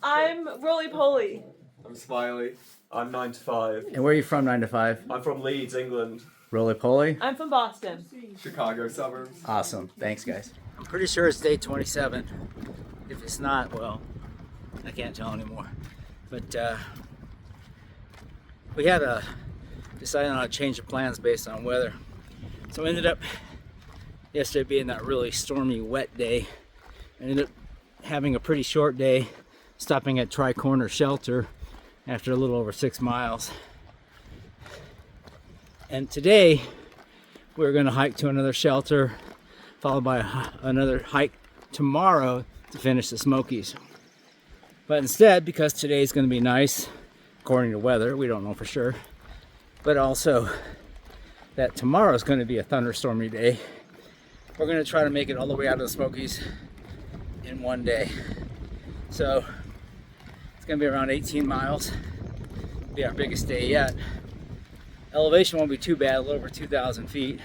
I'm roly-poly. I'm Smiley. I'm 9 to 5. And where are you from, 9 to 5? I'm from Leeds, England. Roly-poly? I'm from Boston. Chicago suburbs. Awesome. Thanks, guys. I'm pretty sure it's day 27. If it's not, well, I can't tell anymore. But we had decided on a change of plans based on weather. So we ended up yesterday being that really stormy, wet day. I ended up having a pretty short day, stopping at Tri-Corner Shelter after a little over 6 miles. And today we're going to hike to another shelter, followed by another hike tomorrow to finish the Smokies. But instead, because today's going to be nice, according to weather, we don't know for sure, but also that tomorrow's going to be a thunderstormy day, we're going to try to make it all the way out of the Smokies in one day. So it's going to be around 18 miles. It'll be our biggest day yet. Elevation won't be too bad, a little over 2,000 feet.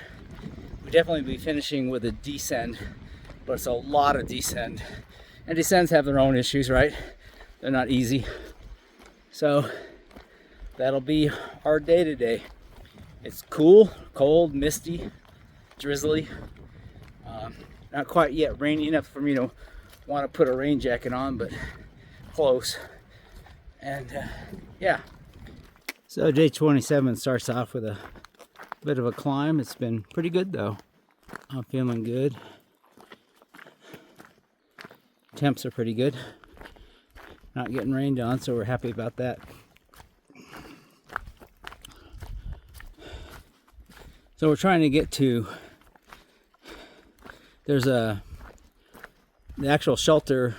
We'll definitely be finishing with a descend, but it's a lot of descend. And descends have their own issues, right? They're not easy. So that'll be our day today. It's cool, cold, misty, drizzly. Not quite yet rainy enough for me to want to put a rain jacket on, but close. And yeah. So day 27 starts off with a bit of a climb. It's been pretty good though. I'm feeling good. Temps are pretty good. Not getting rained on, so we're happy about that. So we're trying to get to, the actual shelter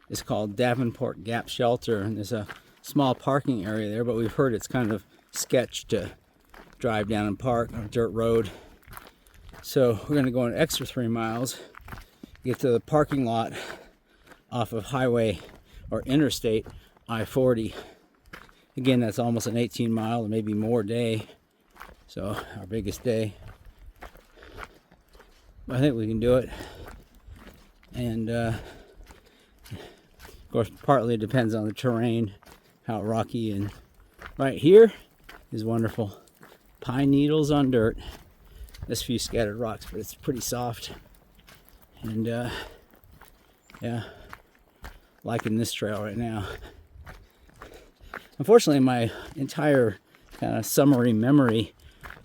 is called Davenport Gap Shelter, and there's a small parking area there, but we've heard it's kind of sketch to drive down and park on a dirt road. So we're going to go an extra 3 miles, get to the parking lot off of highway or Interstate I-40. Again, that's almost an 18 mile or maybe more day. So our biggest day. I think we can do it. And of course, partly it depends on the terrain, how rocky, and right here is wonderful. Pine needles on dirt. There's a few scattered rocks, but it's pretty soft. And yeah, liking this trail right now. Unfortunately, my entire kind of summary memory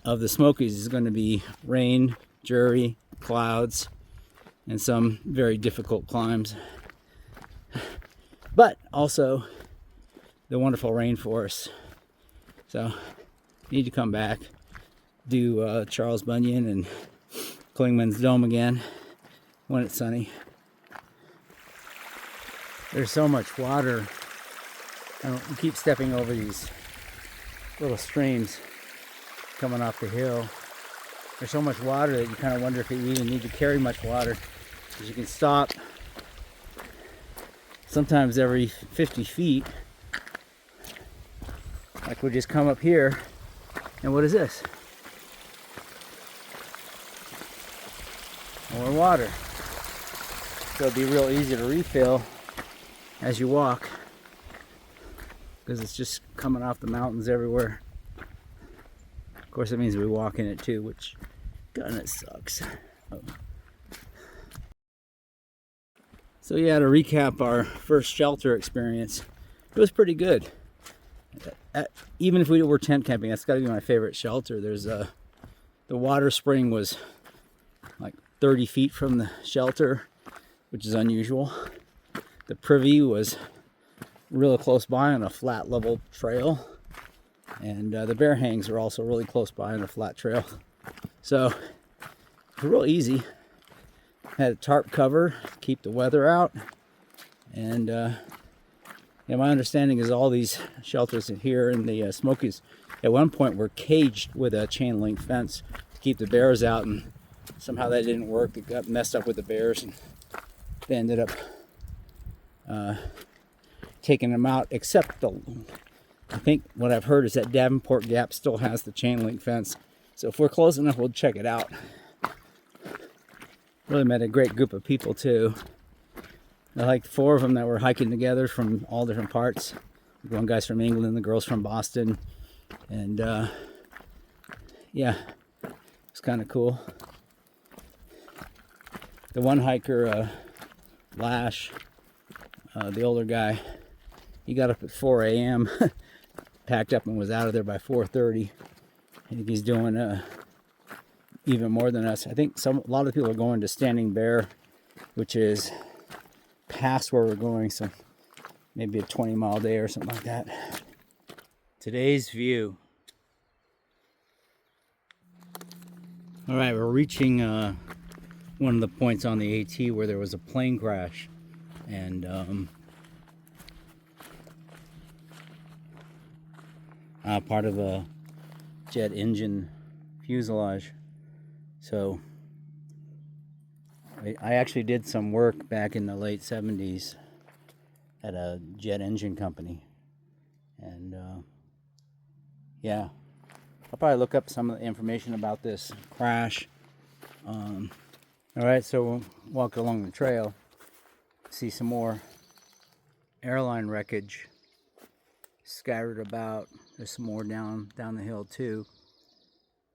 of the Smokies is going to be rain, dreary, clouds, and some very difficult climbs. But also the wonderful rainforest. So need to come back, do Charles Bunyan and Klingman's Dome again when it's sunny. There's so much water. We keep stepping over these little streams coming off the hill. There's so much water that you kind of wonder if you even need to carry much water, because you can stop sometimes every 50 feet. Like we just come up here, and what is this? More water. So it'll be real easy to refill as you walk, because it's just coming off the mountains everywhere. Of course, it means we walk in it too, which kind of sucks. Oh. So yeah, to recap our first shelter experience, it was pretty good. Even if we were tent camping, that's got to be my favorite shelter. There's the water spring was like 30 feet from the shelter, which is unusual. The privy was really close by on a flat level trail, and the bear hangs are also really close by on a flat trail. So it's real easy. Had a tarp cover to keep the weather out, and yeah, my understanding is all these shelters here in the Smokies at one point were caged with a chain link fence to keep the bears out, and somehow that didn't work. It got messed up with the bears, and they ended up taking them out, except I think what I've heard is that Davenport Gap still has the chain link fence. So if we're close enough, we'll check it out. Really met a great group of people too. like 4 of them that were hiking together from all different parts. One guy's from England, the girl's from Boston, and yeah, it's kind of cool. The one hiker, Lash, the older guy, he got up at 4 a.m., packed up and was out of there by 4:30. I think he's doing even more than us. I think a lot of people are going to Standing Bear, which is past where we're going, so maybe a 20-mile day or something like that. Today's view. All right, we're reaching one of the points on the AT where there was a plane crash, and part of a jet engine fuselage. So I actually did some work back in the late 70s at a jet engine company, and yeah, I'll probably look up some of the information about this crash. All right, so we'll walk along the trail, see some more airline wreckage scattered about. There's some more down the hill too,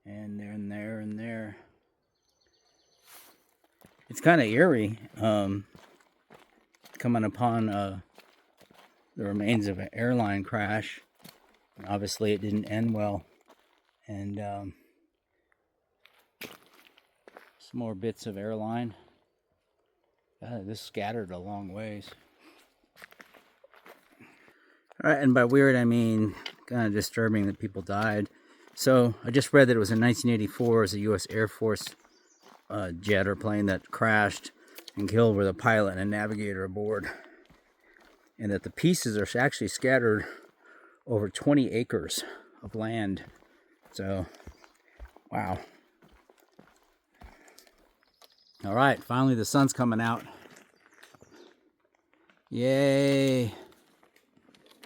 and there and there and there. It's kind of eerie, coming upon the remains of an airline crash. Obviously, it didn't end well, and some more bits of airline. This scattered a long ways. All right, and by weird, I mean kind of disturbing that people died. So I just read that it was in 1984 as a U.S. Air Force jet or plane that crashed and killed with a pilot and a navigator aboard, and that the pieces are actually scattered over 20 acres of land. So, wow. All right, finally the sun's coming out. Yay.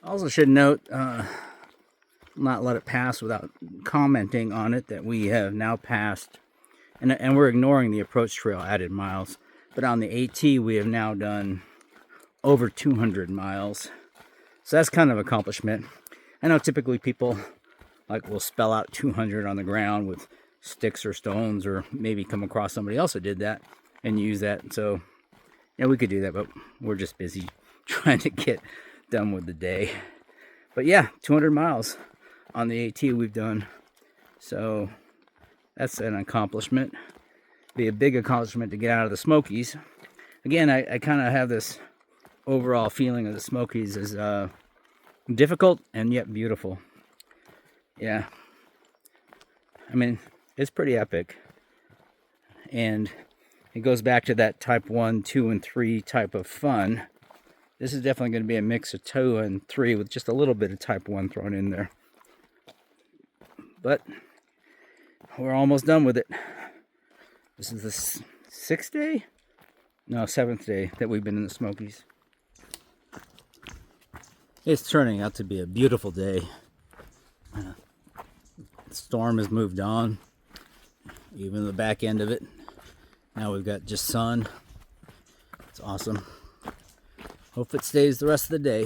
Also should note, not let it pass without commenting on it, that we have now passed, and we're ignoring the approach trail added miles, but on the AT we have now done over 200 miles. So that's kind of an accomplishment. I know typically people will spell out 200 on the ground with sticks or stones, or maybe come across somebody else that did that and use that. So yeah, we could do that, but we're just busy trying to get done with the day. But yeah, 200 miles on the AT we've done. So that's an accomplishment. Be a big accomplishment to get out of the Smokies. Again, I kind of have this overall feeling of the Smokies as difficult and yet beautiful. Yeah, I mean, it's pretty epic, and it goes back to that type 1, 2, and 3 type of fun. This is definitely going to be a mix of 2 and 3 with just a little bit of type 1 thrown in there. But we're almost done with it. This is the 6th day? No, 7th day that we've been in the Smokies. It's turning out to be a beautiful day. The storm has moved on, even the back end of it. Now we've got just sun. It's awesome. Hope it stays the rest of the day.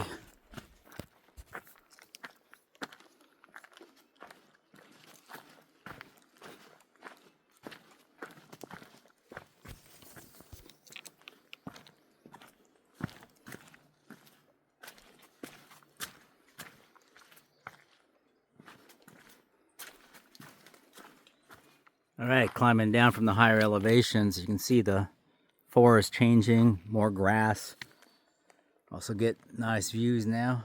All right, climbing down from the higher elevations, you can see the forest changing, more grass. Also get nice views now.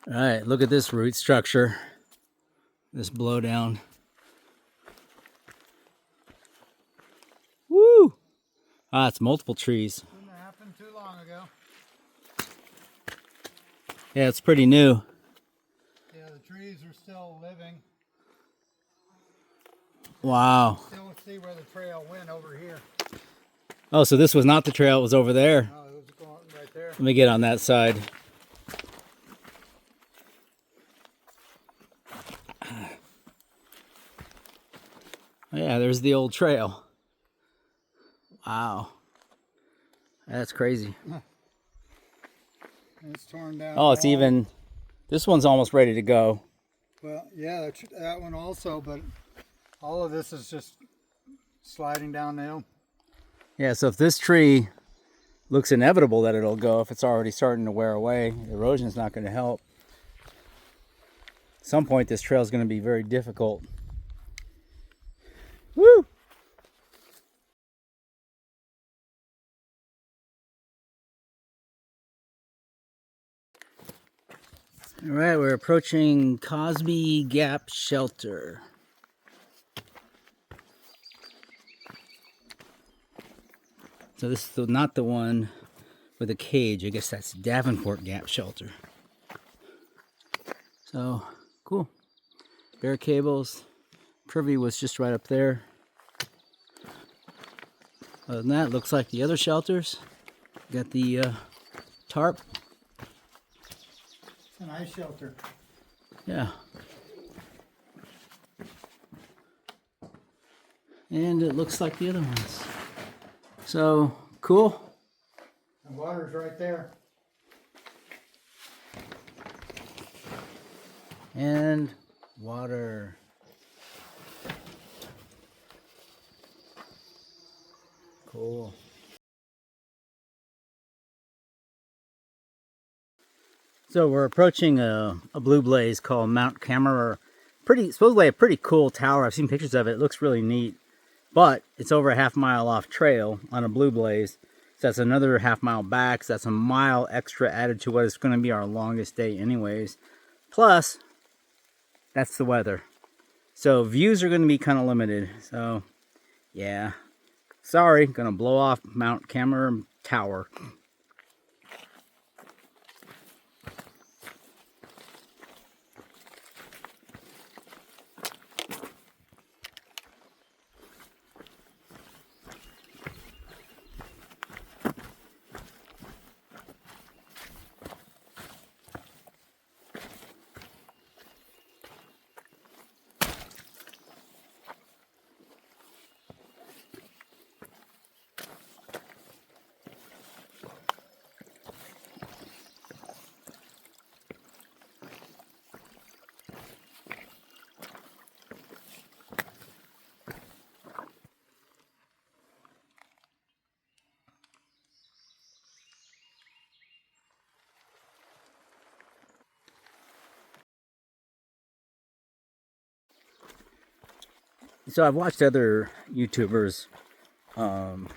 All right, look at this root structure, this blowdown. Woo! Ah, it's multiple trees. Couldn't have happened too long ago. Yeah, it's pretty new. Yeah, the trees are still living. Wow. Still see where the trail went over here. Oh, so this was not the trail, it was over there. Oh, it was going right there. Let me get on that side. Yeah, there's the old trail. Wow. That's crazy. It's torn down. Oh, it's all- even. This one's almost ready to go. Well, yeah, that one also, but all of this is just sliding down the hill. Yeah, so if this tree looks inevitable that it'll go, if it's already starting to wear away, erosion's not going to help. At some point, this trail is going to be very difficult. Woo! All right, we're approaching Cosby Gap Shelter. So this is not the one with a cage. I guess that's Davenport Gap Shelter. So, cool. Bare cables. Privy was just right up there. Other than that, looks like the other shelters. Got the tarp. It's an ice shelter. Yeah. And it looks like the other ones. So, cool. The water's right there. And water. Cool. So we're approaching a blue blaze called Mount Cameron. Supposedly a pretty cool tower. I've seen pictures of it. It looks really neat. But it's over a half-mile off trail on a blue blaze. So that's another half-mile back. So that's a mile extra added to what is going to be our longest day anyways. Plus, that's the weather. So views are going to be kind of limited. So, yeah. Sorry, going to blow off Mount Cameron Tower. So I've watched other YouTubers going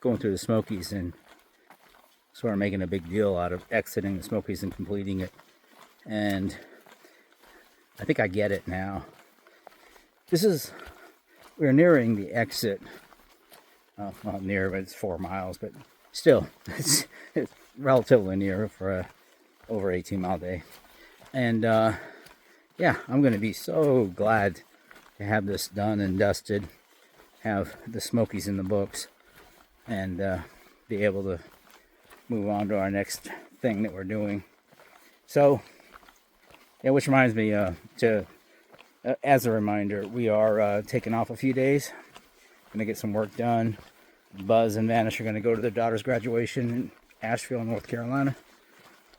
through the Smokies and sort of making a big deal out of exiting the Smokies and completing it. And I think I get it now. We're nearing the exit. Not near, but it's 4 miles, but still, it's relatively near for a over 18-mile day. And yeah, I'm going to be so glad to have this done and dusted, have the Smokies in the books, and be able to move on to our next thing that we're doing. So, yeah, which reminds me, as a reminder, we are taking off a few days. Gonna get some work done. Buzz and Vanish are gonna go to their daughter's graduation in Asheville, North Carolina,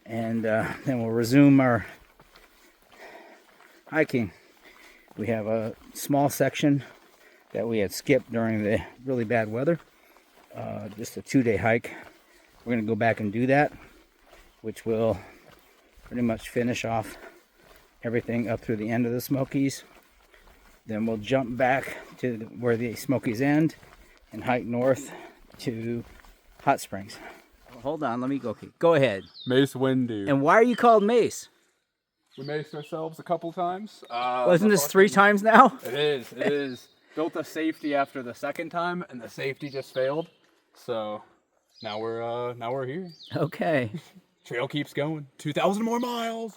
and then we'll resume our hiking. We have a small section that we had skipped during the really bad weather. Just a 2-day hike. We're going to go back and do that, which will pretty much finish off everything up through the end of the Smokies. Then we'll jump back to where the Smokies end and hike north to Hot Springs. Hold on, let me go. Go ahead. Mace Windu. And why are you called Mace? We maced ourselves a couple times. Wasn't this 3 times now? It is. It is. Built a safety after the second time, and the safety just failed. So now we're here. Okay. Trail keeps going. 2,000 more miles.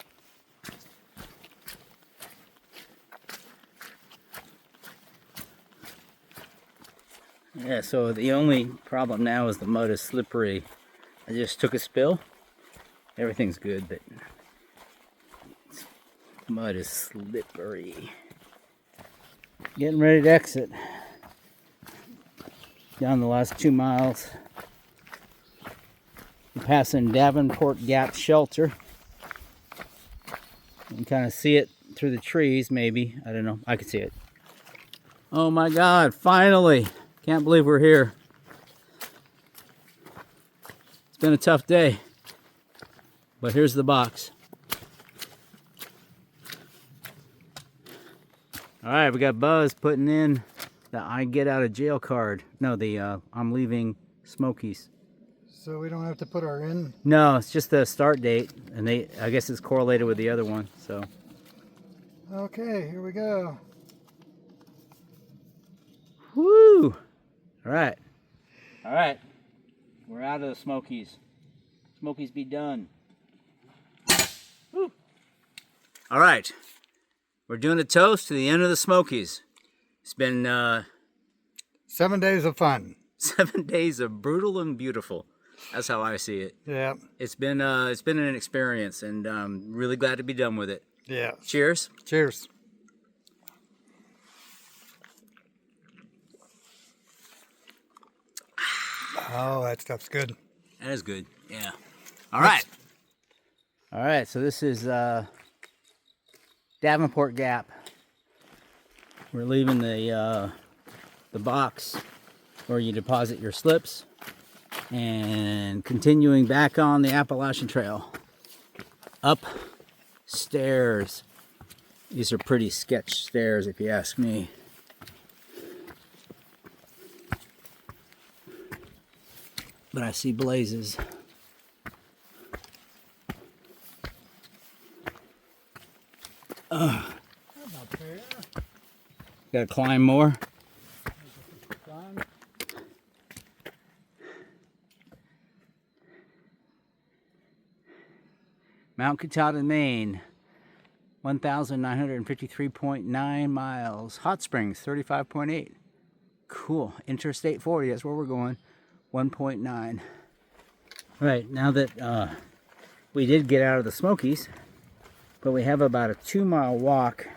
Yeah, so the only problem now is the mud is slippery. I just took a spill. Everything's good, but mud is slippery. Getting ready to exit. Down the last 2 miles. passing Davenport Gap Shelter. You can kind of see it through the trees, maybe. I don't know. I can see it. Oh my God, finally. Can't believe we're here. It's been a tough day. But here's the box. All right, we got Buzz putting in the I get out of jail card. No, the I'm leaving Smokies. So we don't have to put our in. No, it's just the start date, and I guess it's correlated with the other one. So. Okay, here we go. Woo! All right. All right. We're out of the Smokies. Smokies be done. Woo! All right. We're doing a toast to the end of the Smokies. It's been 7 days of fun. 7 days of brutal and beautiful. That's how I see it. Yeah. It's been an experience, and I'm really glad to be done with it. Yeah. Cheers. Cheers. Oh, that stuff's good. That is good. Yeah. All right. All right. So this is Davenport Gap. We're leaving the box where you deposit your slips, and continuing back on the Appalachian Trail. Upstairs. These are pretty sketch stairs, if you ask me. But I see blazes. Gotta climb more. Mount Katahdin, Maine, 1,953.9 miles. Hot Springs, 35.8. Cool. Interstate 40, that's where we're going. 1.9. Right, now that we did get out of the Smokies, but we have about a 2-mile walk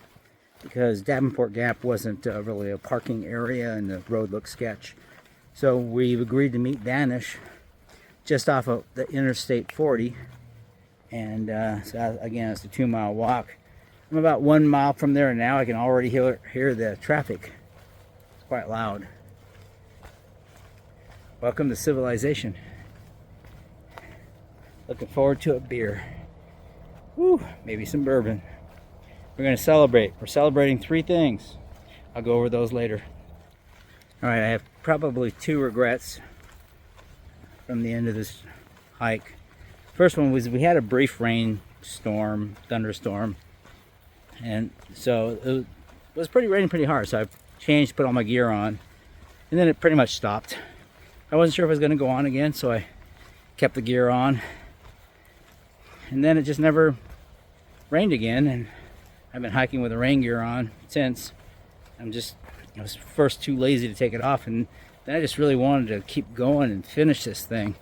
because Davenport Gap wasn't really a parking area and the road looked sketch. So we've agreed to meet Danish just off of the Interstate 40. And so again, it's a 2-mile walk. I'm about 1 mile from there now. I can already hear the traffic. It's quite loud. Welcome to civilization. Looking forward to a beer. Woo, maybe some bourbon. We're going to celebrate. We're celebrating 3 things. I'll go over those later. All right, I have probably 2 regrets from the end of this hike. First one was we had a brief thunderstorm, and so it was raining pretty hard. So I changed, put all my gear on, and then it pretty much stopped. I wasn't sure if it was going to go on again, so I kept the gear on, and then it just never rained again. And I've been hiking with the rain gear on since. I was first too lazy to take it off, and then I just really wanted to keep going and finish this thing.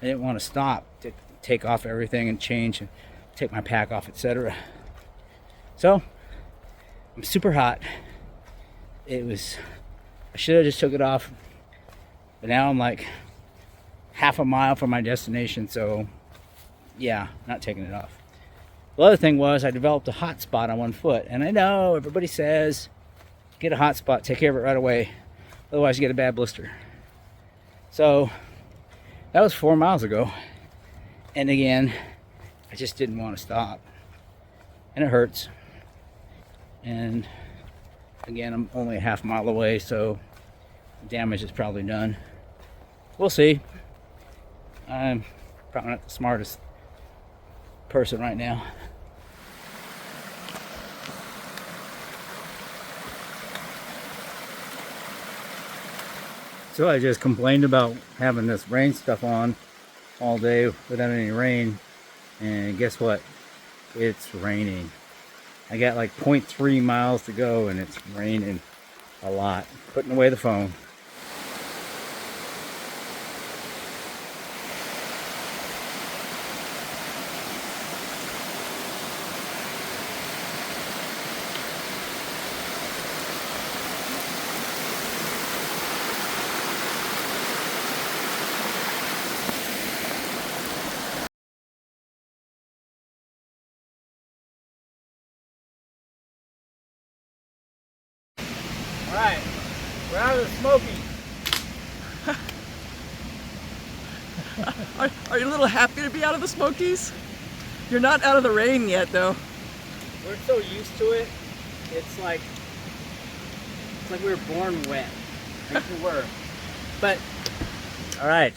I didn't want to stop to take off everything and change and take my pack off, etc. So I'm super hot. I should have just took it off, but now I'm like half a mile from my destination, so yeah, not taking it off. The other thing was I developed a hot spot on one foot, and I know everybody says get a hot spot, take care of it right away, otherwise you get a bad blister. So that was 4 miles ago. And again, I just didn't want to stop. And it hurts. And again, I'm only a half mile away, so the damage is probably done. We'll see. I'm probably not the smartest person right now. So I just complained about having this rain stuff on all day without any rain, and guess what? It's raining. I got like 0.3 miles to go and it's raining a lot. Putting away the phone. All right, we're out of the Smokies. Are you a little happy to be out of the Smokies? You're not out of the rain yet, though. We're so used to it. It's like we were born wet. I guess we were. But all right.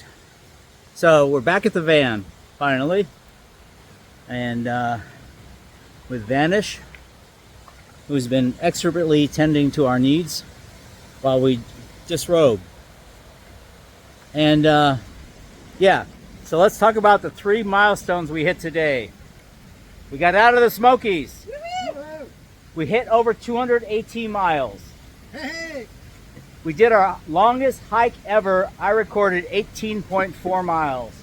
So we're back at the van finally, and with Vanish, who's been expertly tending to our needs while we disrobe. And yeah, so let's talk about the 3 milestones we hit today. We got out of the Smokies. We hit over 200 AT miles. Hey! We did our longest hike ever. I recorded 18.4 miles.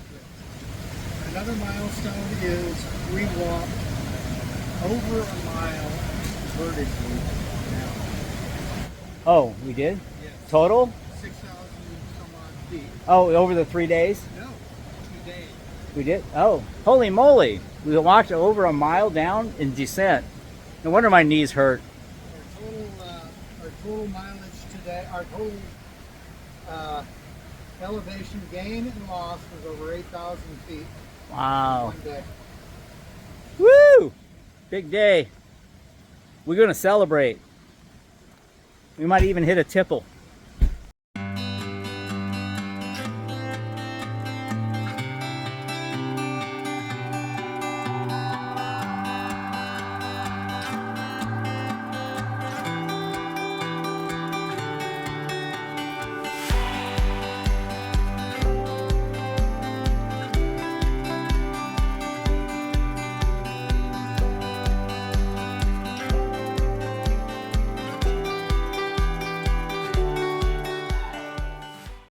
Another milestone is we walked over a mile vertically now. Oh, we did? Yes. Total? 6,000 some odd feet. Oh, over the 3 days? No, 2 days. We did? Oh, holy moly. We walked over a mile down in descent. No wonder my knees hurt. Our total mileage today, our total elevation gain and loss was over 8,000 feet. Wow. One day. Woo! Big day. We're going to celebrate. We might even hit a tipple.